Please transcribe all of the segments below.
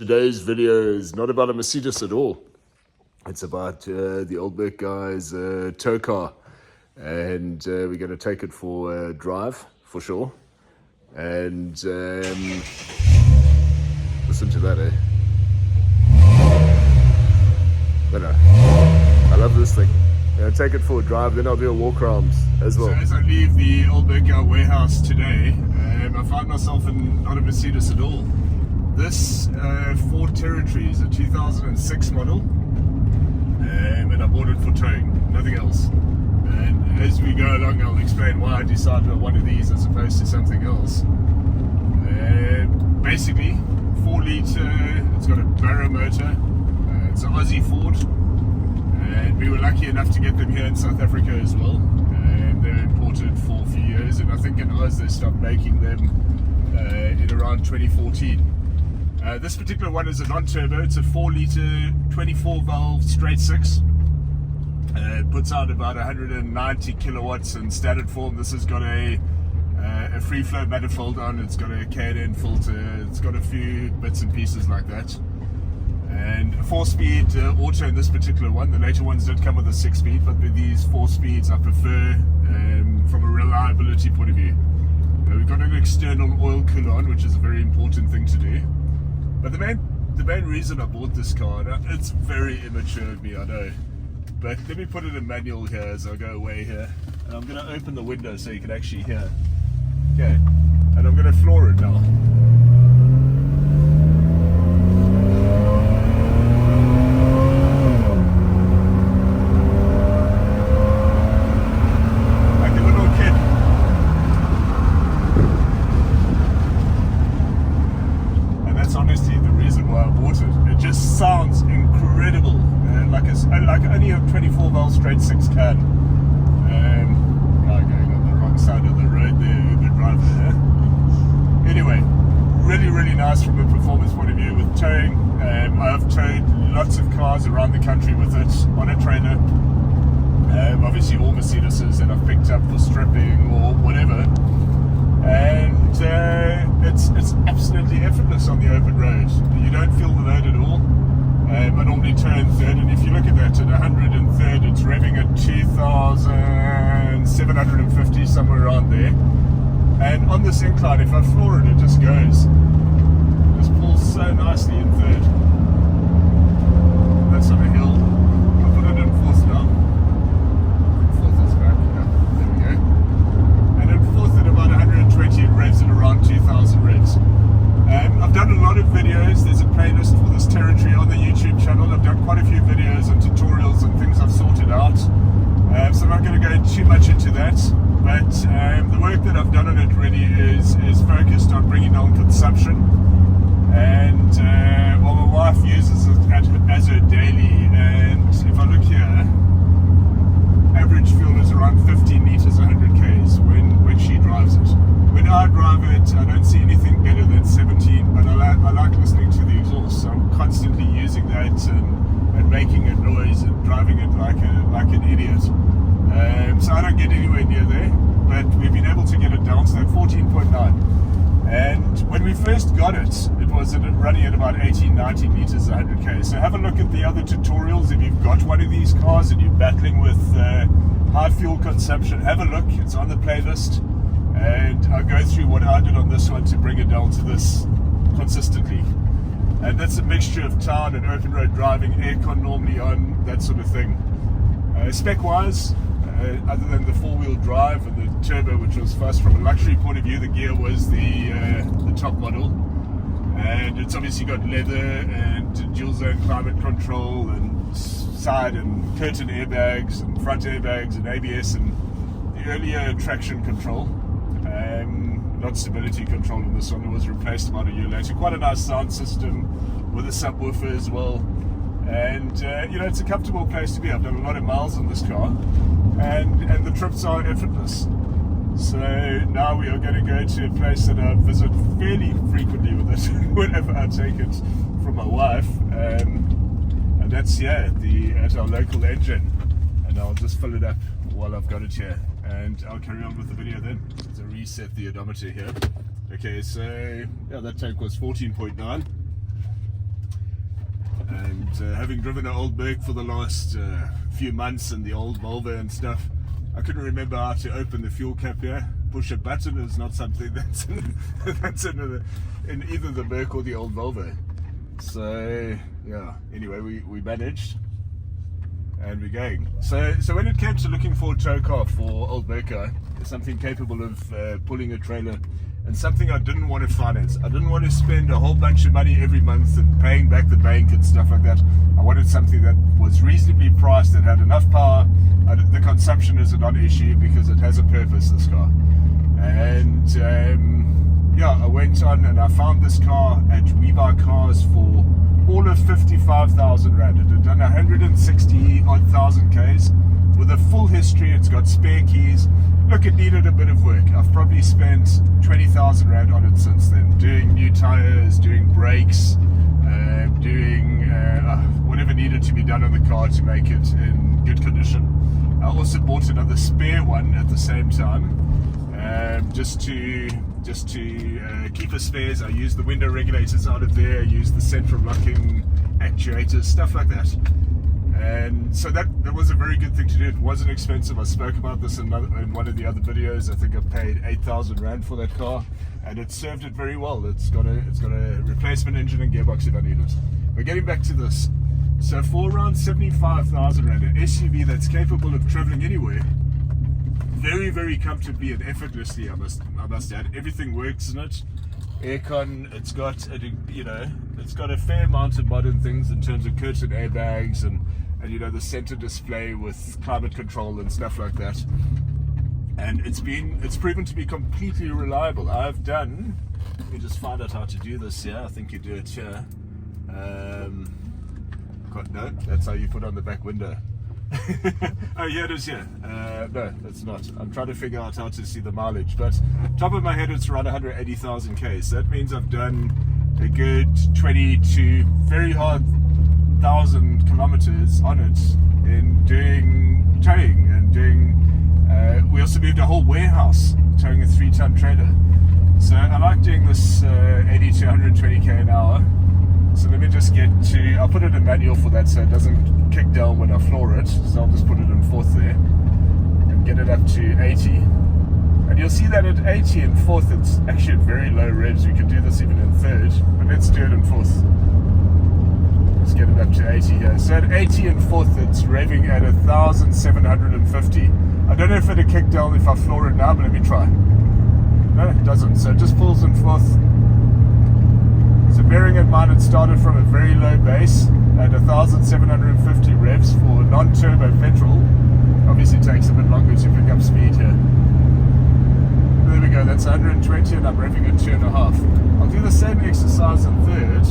Today's video is not about a Mercedes at all. It's about the Old Merc Guys tow car, and we're going to take it for a drive for sure. And listen to that, eh? But no, I love this thing. I'm going to take it for a drive, then I'll do a walk around as well. So as I leave the Old Merc Guy warehouse today, I find myself in not a Mercedes at all. This Ford Territory is a 2006 model, and I bought it for towing, nothing else. And as we go along, I'll explain why I decided on one of these as opposed to something else. Basically, 4 litre, it's got a barrow motor, it's an Aussie Ford, and we were lucky enough to get them here in South Africa as well. And they're imported for a few years, and I think in Oz they stopped making them in around 2014. This particular one is a non-turbo. It's a 4 litre 24 valve straight 6. It puts out about 190 kilowatts in standard form. This has got a free flow manifold on. It's got a K&N filter. It's got a few bits and pieces like that. And a 4-speed auto in this particular one. The later ones did come with a 6-speed, but with these 4 speeds I prefer from a reliability point of view. We've got an external oil cooler on, which is a very important thing to do. But the main reason I bought this car, it's very immature of me, I know, but let me put it in manual here as I go away here, and I'm going to open the window so you can actually hear. Okay, and I'm going to floor it now. Sounds incredible, like only a 24 valve straight 6 can. Guy going on the wrong side of the road there, Uber driver there. Anyway, really nice from a performance point of view with towing. I have towed lots of cars around the country with it on a trailer. Obviously all Mercedeses that I've picked up for stripping or whatever. And it's absolutely effortless on the open road. You don't feel the load at all. I normally tow in third, and if you look at that at 103rd, it's revving at 2,750, somewhere around there. And on this incline, if I floor it, it just goes. It just pulls so nicely in third. That's on a hill. I'll put it in fourth now. Fourth is back, yeah, there we go. And in fourth at about 120, it revs at around 2,000 revs. I've done a lot of videos. There's a playlist for this Territory on the YouTube channel. I've done quite a few videos and tutorials and things I've sorted out. So I'm not going to go too much into that. But the work that I've done on it really is focused on bringing down consumption. And well, my wife uses it as her daily. And if I look here, average fuel is around 15 litres 100 k's when she drives it. When I drive it, I don't see anything better than 17, but I like listening to the exhaust, so I'm constantly using that and making a noise and driving it like an idiot. So I don't get anywhere near there, but we've been able to get it down to that 14.9. And when we first got it, it was running at about 18, 19 litres 100k. So have a look at the other tutorials if you've got one of these cars and you're battling with high fuel consumption. Have a look, it's on the playlist. And I'll go through what I did on this one to bring it down to this consistently. And that's a mixture of town and open road driving, aircon normally on, that sort of thing. Spec wise, other than the 4-wheel drive and the turbo, which was fast from a luxury point of view, the Ghia was the top model. And it's obviously got leather and dual zone climate control and side and curtain airbags and front airbags and ABS and the earlier traction control. Not stability control in this one. It was replaced about a year later. Quite a nice sound system with a subwoofer as well. And you know, it's a comfortable place to be. I've done a lot of miles on this car, and the trips are effortless. So now we are going to go to a place that I visit fairly frequently with it whenever I take it from my wife, and that's here at our local engine. And I'll just fill it up while I've got it here, and I'll carry on with the video then. So reset the odometer here. Okay, so yeah, that tank was 14.9. having driven an Old Merc for the last few months and the old Volvo and stuff, I couldn't remember how to open the fuel cap here. Push a button is not something that's in either the Merc or the old Volvo. So yeah, anyway, we managed and we're going. So when it came to looking for a tow car for Old Merc Guy, something capable of pulling a trailer, and something I didn't want to finance. I didn't want to spend a whole bunch of money every month and paying back the bank and stuff like that. I wanted something that was reasonably priced, that had enough power. The consumption is a non-issue because it has a purpose, this car. And yeah, I went on and I found this car at We Buy Cars for all of 55,000 Rand. It had done 160,000 Ks with a full history. It's got spare keys. Look, it needed a bit of work. I've probably spent 20,000 Rand on it since then, doing new tires, doing brakes, doing whatever needed to be done on the car to make it in good condition. I also bought another spare one at the same time, just to keep us spares. I used the window regulators out of there, I used the central locking actuators, stuff like that. And so that was a very good thing to do. It wasn't expensive. I spoke about this in one of the other videos. I think I paid 8,000 Rand for that car, and it served it very well. It's got a replacement engine and gearbox if I need it. But getting back to this, so for around 75,000 Rand, an SUV that's capable of traveling anywhere, very, very comfortably and effortlessly, I must add. Everything works in it. Aircon, it's got a fair amount of modern things in terms of curtain airbags and the center display with climate control and stuff like that. And it's proven to be completely reliable. Let me just find out how to do this here. I think you do it here. No, that's how you put on the back window. Oh, here it is here. No, that's not. I'm trying to figure out how to see the mileage, but top of my head it's around 180,000 Ks. So that means I've done a good 22 very hard 1,000 kilometers on it in doing towing and doing we also moved a whole warehouse towing a 3-ton trailer. So I like doing this 80 to 120 k an hour. So let me just I'll put it in manual for that so it doesn't kick down when I floor it. So I'll just put it in fourth there and get it up to 80. And you'll see that at 80 in fourth, it's actually at very low revs. You can do this even in third, but let's do it in fourth. Let's get it up to 80 here. So at 80 in fourth, it's revving at 1,750. I don't know if it'll kick down if I floor it now, but let me try. No, it doesn't. So it just pulls in fourth. So bearing in mind it started from a very low base at 1,750 revs for non-turbo petrol. Obviously takes a bit longer to pick up speed here. There we go, that's 120 and I'm revving at 2.5. I'll do the same exercise in third.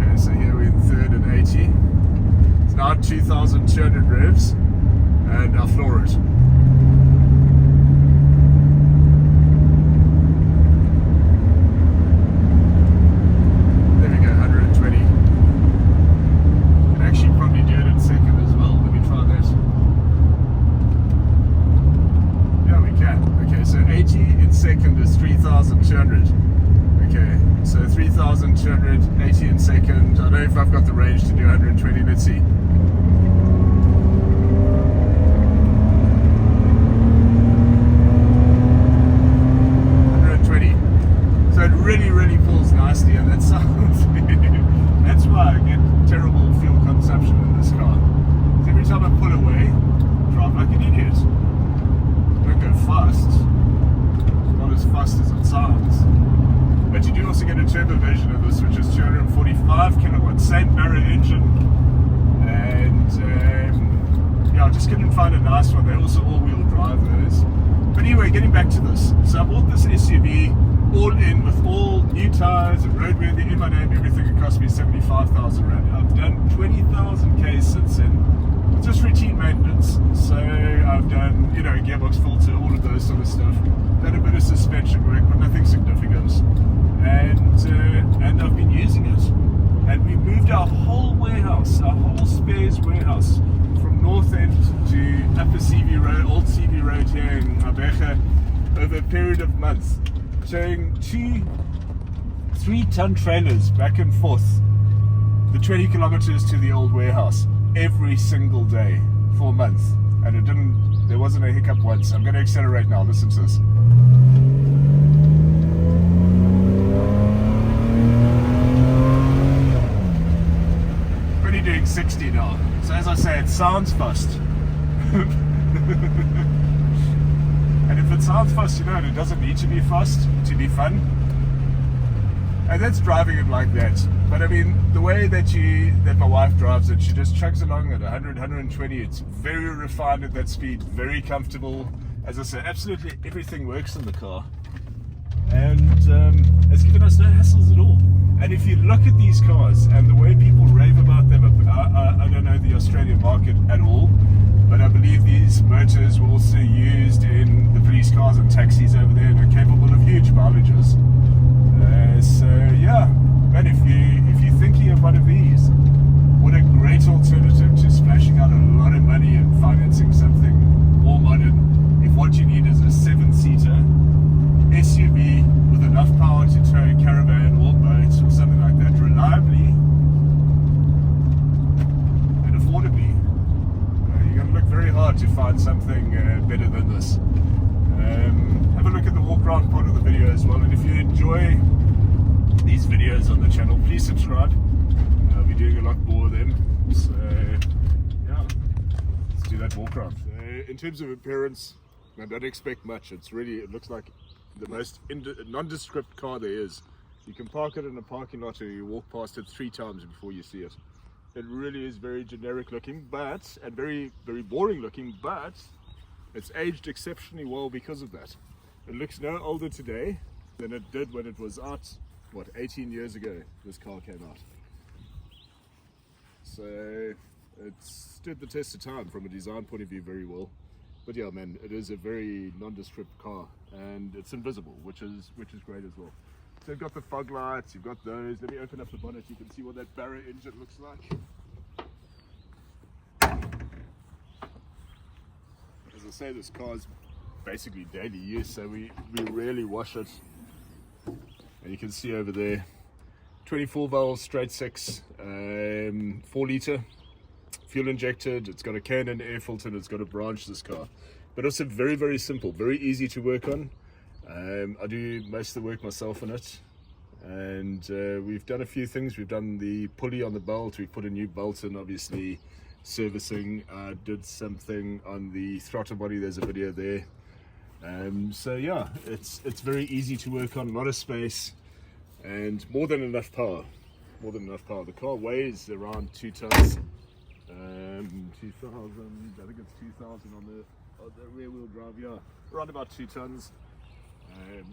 Okay, so here we're in third at 80. It's now 2,200 revs and I'll floor it. Second is 3,200. Okay, so 3,200, 80 in second. I don't know if I've got the range to do 120. Let's see. 120. So it really, really pulls nicely, and that sounds. That's why I get terrible fuel consumption in this car. So every time I pull away, drive like an idiot. Don't go fast. As fast as it sounds, but you do also get a turbo version of this, which is 245 kilowatts, same barrel engine, and yeah, I just couldn't find a nice one. They're also all-wheel drive those. But anyway, getting back to this, so I bought this SUV all in with all new tires and roadworthy in my name, everything. It cost me 75,000 Rand. I've done 20,000 Ks since then, just routine maintenance. So I've done, gearbox filter, all of those sort of stuff. Done a bit of suspension work, but nothing significant. And I've been using it. And we moved our whole warehouse, our whole spares warehouse, from North End to Upper CV Road, Old CV Road here in Abeja, over a period of months, showing 3-ton trailers back and forth, the 20 kilometers to the old warehouse every single day for a month, and there wasn't a hiccup once. I'm going to accelerate now. Listen to this. Only doing 60 now. So as I say, it sounds fast. And if it sounds fast, it doesn't need to be fast to be fun. And that's driving it like that. But I mean, the way that my wife drives it, she just chugs along at 100, 120. It's very refined at that speed, very comfortable. As I say, absolutely everything works in the car. And it's given us no hassles at all. And if you look at these cars and the way people rave about them, I don't know the Australian market at all, but I believe these motors were also used in the police cars and taxis over there and are capable of huge mileages. So yeah, man, if you're thinking of one of these, what a great alternative to splashing out a lot of money and financing something more modern. If what you need is a 7-seater SUV with enough power to tow a caravan or boat or something like that reliably and affordably, you're going to look very hard to find something better than this. Have a look at the walk around part of the video as well, and if you enjoy these videos on the channel, please subscribe. I'll be doing a lot more of them, so yeah, let's do that walk around. So in terms of appearance, I don't expect much. It looks like the most nondescript car there is. You can park it in a parking lot or you walk past it 3 times before you see it. It really is very generic looking, and very, very boring looking, but it's aged exceptionally well because of that. It looks no older today than it did when it was out, 18 years ago this car came out. So it stood the test of time from a design point of view very well. But yeah, man, it is a very nondescript car, and it's invisible, which is great as well. So you've got the fog lights, you've got those. Let me open up the bonnet, you can see what that Barra engine looks like. As I say, this car is basically daily use, so we rarely wash it. And you can see over there, 24 valve straight 6, 4 litre. Fuel injected, it's got a Canon air filter, and it's got a branch, this car. But also very, very simple, very easy to work on. I do most of the work myself on it. And we've done a few things. We've done the pulley on the belt, we've put a new belt in, obviously servicing. I did something on the throttle body, there's a video there. So yeah, it's very easy to work on, a lot of space, and more than enough power. The car weighs around 2 tons. 2000, I think it's 2000 on the rear wheel drive, yeah, around about 2 tons.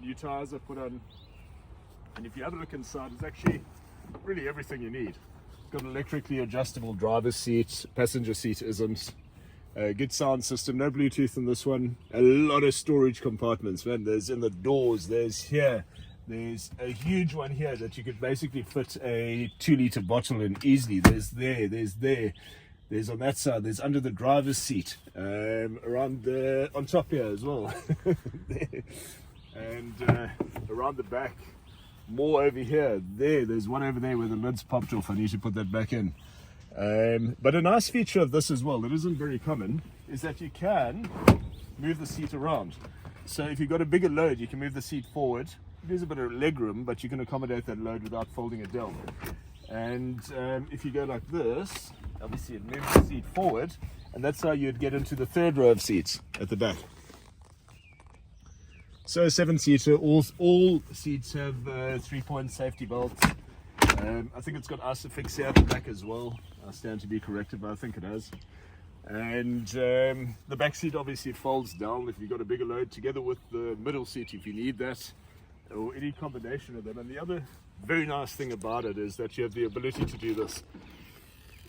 New tires are put on, and if you have a look inside, it's actually really everything you need. It's got an electrically adjustable driver's seat, passenger seat isn't. Good sound system, no Bluetooth in this one. A lot of storage compartments, man. There's in the doors, there's here, there's a huge one here that you could basically fit a 2-litre bottle in easily. There's there, there's on that side, there's under the driver's seat, around on top here as well. And around the back, more over here. There's one over there where the lid's popped off. I need to put that back in. But a nice feature of this as well, that isn't very common, is that you can move the seat around. So if you've got a bigger load, you can move the seat forward. There's a bit of leg room, but you can accommodate that load without folding it down. And if you go like this, obviously it moves the seat forward, and that's how you'd get into the 3rd row of seats at the back. So 7-seater, all seats have 3-point safety belts. I think it's got ISOFIX here at the back as well. I stand to be corrected, but I think it has. And the back seat obviously folds down if you've got a bigger load, together with the middle seat if you need that, or any combination of them. And the other very nice thing about it is that you have the ability to do this.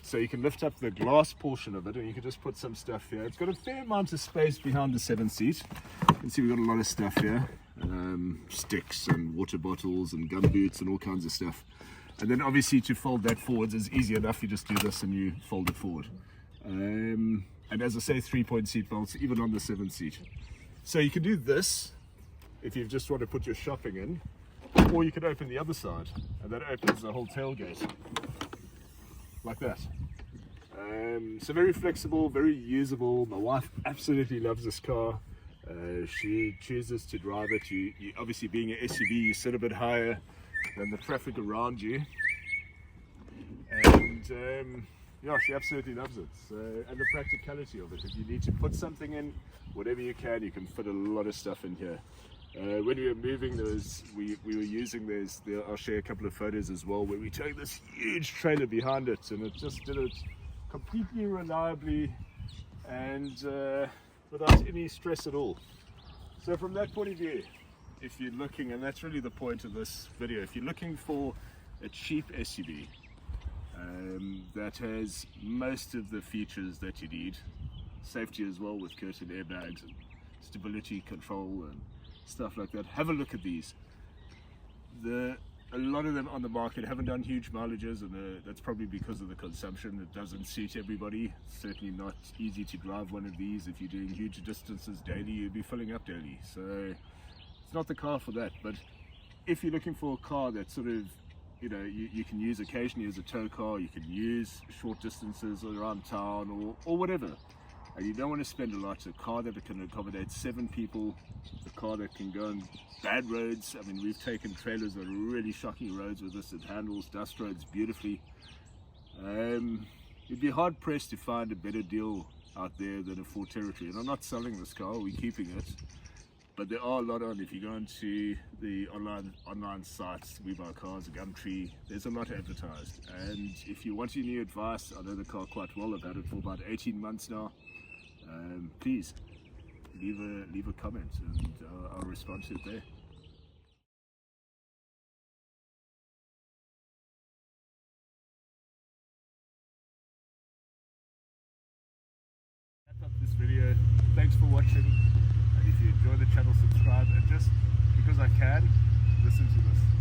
So you can lift up the glass portion of it, and you can just put some stuff here. It's got a fair amount of space behind the 7th seat. You can see we've got a lot of stuff here. Sticks and water bottles and gum boots and all kinds of stuff. And then obviously to fold that forwards is easy enough. You just do this and you fold it forward. And as I say, 3-point seat belts, even on the 7th seat. So you can do this if you just want to put your shopping in. or you can open the other side, and that opens the whole tailgate like that. So very flexible, very usable. My wife absolutely loves this car. She chooses to drive it. You obviously, being an SUV, you sit a bit higher than the traffic around you, and yeah, she absolutely loves it. So, and the practicality of it. If you need to put something in, whatever you can fit a lot of stuff in here. When we were moving, we were using this. I'll share a couple of photos as well, where we took this huge trailer behind it, and it just did it completely reliably and without any stress at all. So from that point of view, if you're looking, and that's really the point of this video, if you're looking for a cheap SUV that has most of the features that you need, safety as well with curtain airbags and stability control and stuff like that, have a look at these. A lot of them on the market haven't done huge mileages, and that's probably because of the consumption. It doesn't suit everybody. It's certainly not easy to drive one of these. If you're doing huge distances daily, you'll be filling up daily. So it's not the car for that. But if you're looking for a car that sort of, you can use occasionally as a tow car, you can use short distances around town or whatever, and you don't want to spend a lot, a car that can accommodate 7 people, a car that can go on bad roads. I mean, we've taken trailers on really shocking roads with this. It handles dust roads beautifully. You'd be hard pressed to find a better deal out there than a Ford Territory. And I'm not selling this car, we're keeping it. But there are a lot on. If you go onto the online sites, We Buy Cars, Gumtree, there's a lot advertised. And if you want any advice, I know the car quite well. I've had it for about 18 months now. Please leave a comment, and I'll respond to it there. Wrap up this video. Thanks for watching. And if you enjoy the channel, subscribe, and just because I can, listen to this.